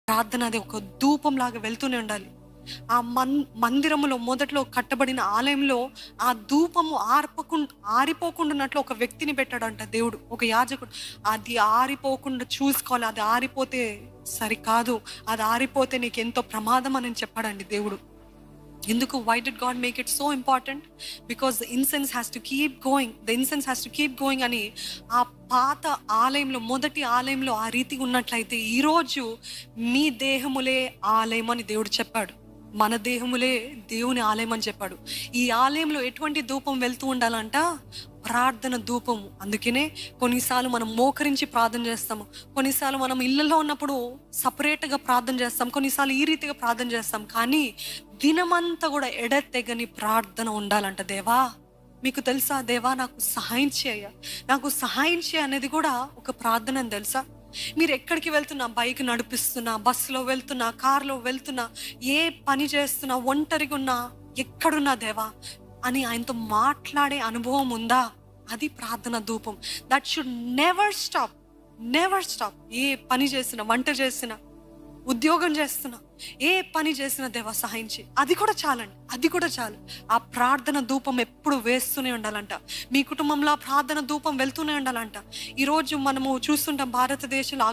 ప్రార్థన అది ఒక ధూపం లాగా వెళ్తూనే ఉండాలి. ఆ మందిరములో మొదట్లో కట్టబడిన ఆలయంలో ఆ ధూపము ఆరిపోకుండా ఉన్నట్లు ఒక వ్యక్తిని పెట్టాడంట దేవుడు, ఒక యాజకుడు. అది ఆరిపోకుండా చూసుకోవాలి. అది ఆరిపోతే సరికాదు, అది ఆరిపోతే నీకు ఎంతో ప్రమాదం అని చెప్పాడండి దేవుడు. ఎందుకు? Why did God make it so important? Because the incense has to keep going, the incense has to keep going అని ఆ పాత ఆలయంలో, మొదటి ఆలయంలో ఆ రీతిగా ఉన్నట్లయితే ఈరోజు మీ దేహములే ఆలయం అని దేవుడు చెప్పాడు. మన దేహములే దేవుని ఆలయం అని చెప్పాడు. ఈ ఆలయంలో ఎటువంటి ధూపం వెళ్తూ ఉండాలంట? ప్రార్థన ధూపము. అందుకనే కొన్నిసార్లు మనం మోకరించి ప్రార్థన చేస్తాము, కొన్నిసార్లు మనం ఇళ్ళలో ఉన్నప్పుడు సపరేట్గా ప్రార్థన చేస్తాం, కొన్నిసార్లు ఈ రీతిగా ప్రార్థన చేస్తాం. కానీ దినమంతా కూడా ఎడతెగని ప్రార్థన ఉండాలంట. దేవా మీకు తెలుసా? దేవా నాకు సహాయం చేయ, నాకు సహాయం చేయ అనేది కూడా ఒక ప్రార్థన అని తెలుసా? మీరు ఎక్కడికి వెళ్తున్నా, బైక్ నడిపిస్తున్నా, బస్సులో వెళ్తున్నా, కార్లో వెళ్తున్నా, ఏ పని చేస్తున్నా, ఒంటరిగా ఉన్నా, ఎక్కడున్నా దేవా అని ఆయనతో మాట్లాడే అనుభవం ఉందా? అది ప్రార్థన ధూపం. That should never stop, never stop. ఏ పని చేసినా, వంట చేసినా, ఉద్యోగం చేస్తున్నా, ఏ పని చేసినా దేవా సహాయం చేయి. అది కూడా చాలండి, అది కూడా చాలు. ఆ ప్రార్థన ధూపం ఎప్పుడు వేస్తూనే ఉండాలంట. మీ కుటుంబంలో ఆ ప్రార్థన ధూపం వెళ్తూనే ఉండాలంట. ఈరోజు మనము చూస్తుంటాం భారతదేశంలో